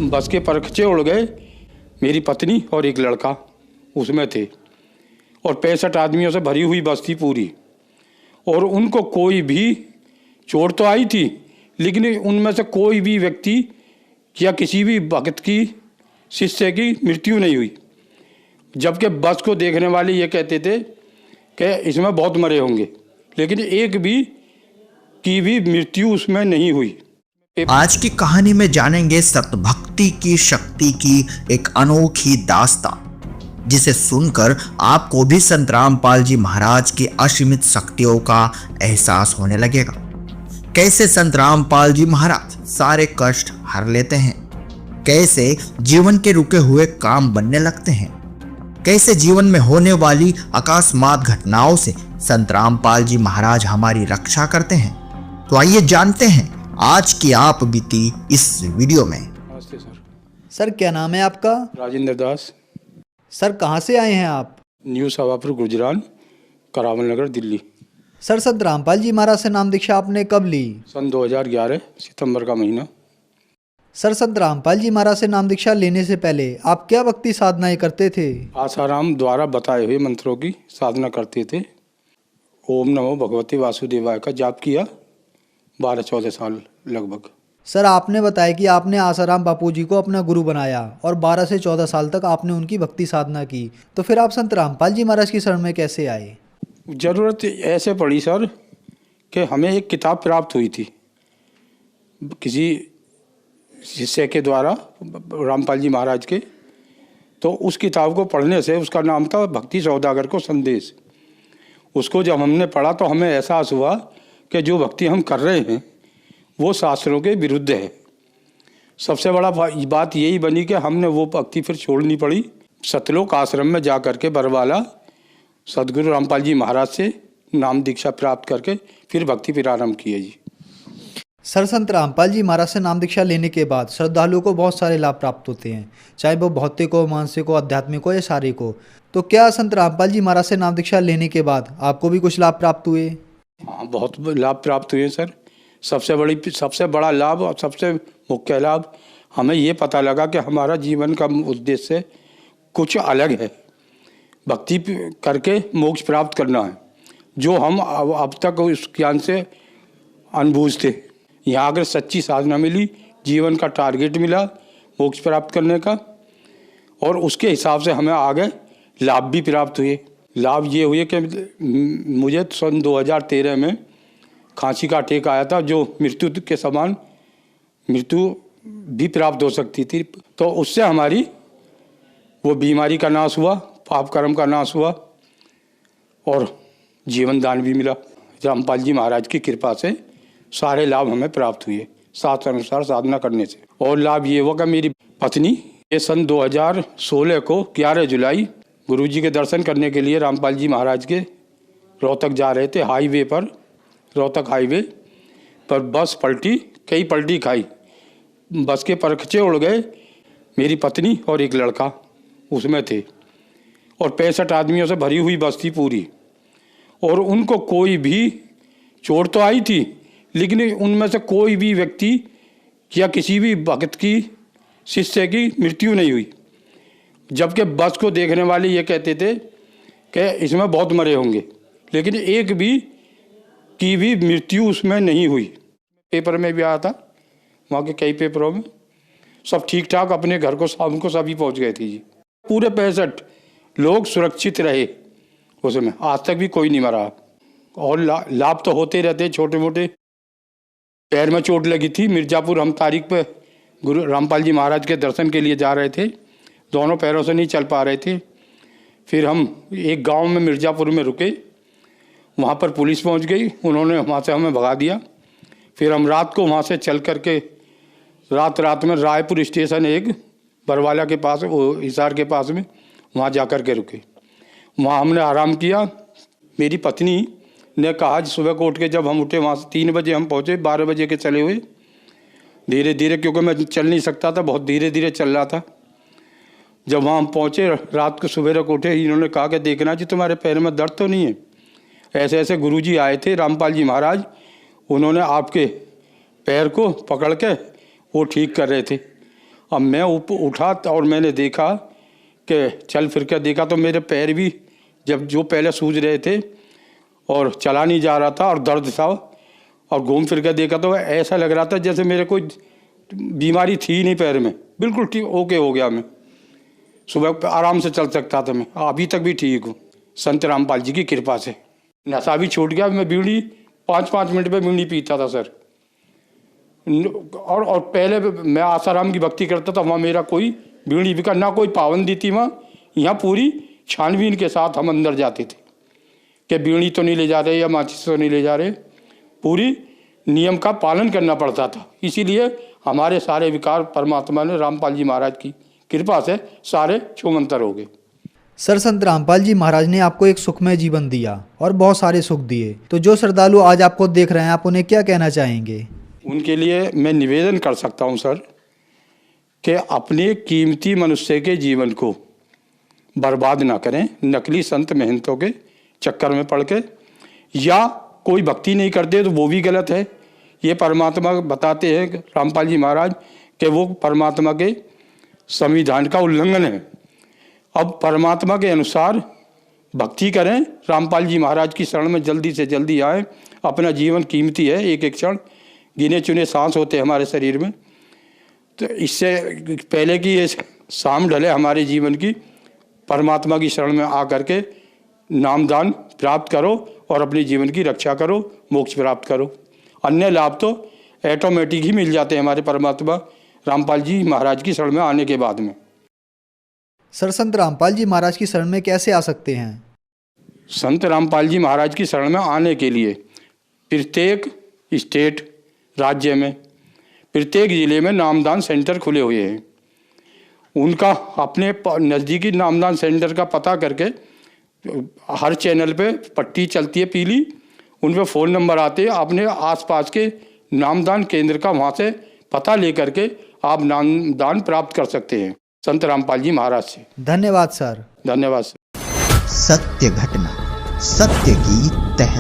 बस के परखचे उड़ गए, मेरी पत्नी और एक लड़का उसमें थे, और 65 आदमियों से भरी हुई बस थी पूरी। और उनको कोई भी चोट तो आई थी, लेकिन उनमें से कोई भी व्यक्ति या किसी भी भक्त की, शिष्य की मृत्यु नहीं हुई। जबकि बस को देखने वाले ये कहते थे कि इसमें बहुत मरे होंगे, लेकिन एक भी की भी मृत्यु उसमें नहीं हुई। आज की कहानी में जानेंगे सत भक्ति की शक्ति की एक अनोखी दास्तान, जिसे सुनकर आपको भी संत रामपाल जी महाराज की असीमित शक्तियों का एहसास होने लगेगा। कैसे संत रामपाल जी महाराज सारे कष्ट हर लेते हैं, कैसे जीवन के रुके हुए काम बनने लगते हैं, कैसे जीवन में होने वाली अकस्मात घटनाओं से संत रामपाल जी महाराज हमारी रक्षा करते हैं। तो आइए जानते हैं आज की आप बीती इस वीडियो में। नमस्ते सर। सर क्या नाम है आपका? राजेंद्र दास। सर कहाँ से आए हैं आप? न्यू सवापुर गुजरान, करावल नगर, दिल्ली। सर संत रामपाल जी महाराज से नाम दीक्षा आपने कब ली? सन 2011 सितंबर का महीना। सर संत रामपाल जी महाराज से नाम दीक्षा लेने से पहले आप क्या भक्ति साधनाएं करते थे? आसाराम द्वारा बताए हुए मंत्रों की साधना करते थे। ओम नमो भगवते वासुदेवाय का जाप किया 12-14 साल लगभग। सर आपने बताया कि आपने आसाराम बापू जी को अपना गुरु बनाया और 12 से 14 साल तक आपने उनकी भक्ति साधना की, तो फिर आप संत रामपाल जी महाराज की शरण में कैसे आए? ज़रूरत ऐसे पड़ी सर कि हमें एक किताब प्राप्त हुई थी किसी शिष्य के द्वारा, रामपाल जी महाराज के। तो उस किताब को पढ़ने से, उसका नाम था भक्ति सौदागर को संदेश। उसको जब हमने पढ़ा तो हमें एहसास हुआ कि जो भक्ति हम कर रहे हैं वो शास्त्रों के विरुद्ध है। सबसे बड़ा बात यही बनी कि हमने वो भक्ति फिर छोड़नी पड़ी। सतलोक आश्रम में जा कर के बरवाला सदगुरु रामपाल जी महाराज से नाम दीक्षा प्राप्त करके फिर भक्ति प्रारंभ की है जी। सर संत रामपाल जी महाराज से नाम दीक्षा लेने के बाद श्रद्धालुओं को बहुत सारे लाभ प्राप्त होते हैं, चाहे वो भौतिक हो, मानसिक हो, आध्यात्मिक हो या शारीरिक हो। तो क्या संत रामपाल जी महाराज से नाम दीक्षा लेने के बाद आपको भी कुछ लाभ प्राप्त हुए? हाँ, बहुत लाभ प्राप्त हुए सर। सबसे बड़ा लाभ और सबसे मुख्य लाभ हमें ये पता लगा कि हमारा जीवन का उद्देश्य कुछ अलग है। भक्ति करके मोक्ष प्राप्त करना है, जो हम अब तक उस ज्ञान से अनबूझ थे। यहाँ अगर सच्ची साधना मिली, जीवन का टारगेट मिला मोक्ष प्राप्त करने का, और उसके हिसाब से हमें आगे लाभ भी प्राप्त हुए। लाभ ये हुए कि मुझे सन 2013 में खांसी का अटैक आया था, जो मृत्यु के समान मृत्यु भी प्राप्त हो सकती थी। तो उससे हमारी वो बीमारी का नाश हुआ, पाप कर्म का नाश हुआ और जीवन दान भी मिला। रामपाल जी महाराज की कृपा से सारे लाभ हमें प्राप्त हुए शास्त्र अनुसार साधना करने से। और लाभ ये हुआ कि मेरी पत्नी ये सन 2016 को 11 जुलाई गुरुजी के दर्शन करने के लिए रामपाल जी महाराज के रोहतक जा रहे थे। हाईवे पर, रोहतक हाईवे पर बस पलटी, कई पलटी खाई, बस के परखचे उड़ गए, मेरी पत्नी और एक लड़का उसमें थे, और 65 आदमियों से भरी हुई बस थी पूरी। और उनको कोई भी चोट तो आई थी, लेकिन उनमें से कोई भी व्यक्ति या किसी भी भक्त की, शिष्य की मृत्यु नहीं हुई। जबकि बस को देखने वाले ये कहते थे कि इसमें बहुत मरे होंगे, लेकिन एक भी की भी मृत्यु उसमें नहीं हुई। पेपर में भी आया था, वहाँ के कई पेपरों में। सब ठीक ठाक अपने घर को शाम को सभी पहुँच गए थे जी। पूरे 65 लोग सुरक्षित रहे उसमें, आज तक भी कोई नहीं मरा। और लाभ तो होते रहते छोटे मोटे। पैर में चोट लगी थी, मिर्ज़ापुर हम तारीख पे गुरु रामपाल जी महाराज के दर्शन के लिए जा रहे थे, दोनों पैरों से नहीं चल पा रहे थे। फिर हम एक गांव में मिर्ज़ापुर में रुके, वहाँ पर पुलिस पहुँच गई, उन्होंने वहाँ से हमें भगा दिया। फिर हम रात को वहाँ से चल कर के रात में रायपुर स्टेशन एक बरवाला के पास, वो हिसार के पास में, वहाँ जा कर के रुके। वहाँ हमने आराम किया। मेरी पत्नी ने कहा, सुबह को उठ के जब हम उठे वहाँ से 3 बजे हम पहुँचे, 12 बजे के चले हुए धीरे धीरे, क्योंकि मैं चल नहीं सकता था, बहुत धीरे धीरे चल रहा था। जब वहाँ हम पहुँचे रात को, सुबह को उठे, इन्होंने कहा कि देखना जी तुम्हारे पैर में दर्द तो नहीं है। ऐसे ऐसे गुरुजी आए थे रामपाल जी महाराज, उन्होंने आपके पैर को पकड़ के वो ठीक कर रहे थे। अब मैं उठा और मैंने देखा कि चल फिर के देखा तो मेरे पैर भी जब जो पहले सूज रहे थे और चला नहीं जा रहा था और दर्द था, और घूम फिर के देखा तो ऐसा लग रहा था जैसे मेरे कोई बीमारी थी ही नहीं पैर में, बिल्कुल ठीक ओके हो गया। मैं सुबह आराम से चल सकता था, मैं अभी तक भी ठीक हूँ संत रामपाल जी की कृपा से। नशा भी छूट गया, मैं बीड़ी 5-5 मिनट में बीड़ी पीता था सर। और पहले मैं आसाराम की भक्ति करता था, वहाँ मेरा कोई बीड़ी बिका ना, कोई पाबंदी थी वहाँ। यहाँ पूरी छानबीन के साथ हम अंदर जाते थे कि बीड़ी तो नहीं ले जा रहे या माचिस तो नहीं ले जा रहे, पूरी नियम का पालन करना पड़ता था। इसीलिए हमारे सारे विकार परमात्मा ने रामपाल जी महाराज की कृपा से सारे छूमंतर हो गए। सर संत रामपाल जी महाराज ने आपको एक सुखमय जीवन दिया और बहुत सारे सुख दिए, तो जो श्रद्धालु आज आपको देख रहे हैं आप उन्हें क्या कहना चाहेंगे? उनके लिए मैं निवेदन कर सकता हूं सर कि अपने कीमती मनुष्य के जीवन को बर्बाद ना करें नकली संत महंतों के चक्कर में पड़ के, या कोई भक्ति नहीं करते तो वो भी गलत है। ये परमात्मा बताते हैं रामपाल जी महाराज कि वो परमात्मा के संविधान का उल्लंघन है। अब परमात्मा के अनुसार भक्ति करें, रामपाल जी महाराज की शरण में जल्दी से जल्दी आएँ। अपना जीवन कीमती है, एक एक क्षण गिने चुने सांस होते हैं हमारे शरीर में, तो इससे पहले कि ये शाम ढले हमारे जीवन की, परमात्मा की शरण में आ करके नामदान प्राप्त करो और अपने जीवन की रक्षा करो, मोक्ष प्राप्त करो। अन्य लाभ तो ऑटोमेटिक ही मिल जाते हैं हमारे परमात्मा रामपाल जी महाराज की शरण में आने के बाद में। सर संत रामपाल जी महाराज की शरण में कैसे आ सकते हैं? संत रामपाल जी महाराज की शरण में आने के लिए प्रत्येक स्टेट राज्य में प्रत्येक ज़िले में नामदान सेंटर खुले हुए हैं। उनका अपने नज़दीकी नामदान सेंटर का पता करके, हर चैनल पे पट्टी चलती है पीली, उन पे फ़ोन नंबर आते हैं। अपने आसपास के नामदान केंद्र का वहाँ से पता लेकर के आप नामदान प्राप्त कर सकते हैं संत रामपाल जी महाराज से। धन्यवाद सर। धन्यवाद सर। सत्य घटना, सत्य की तह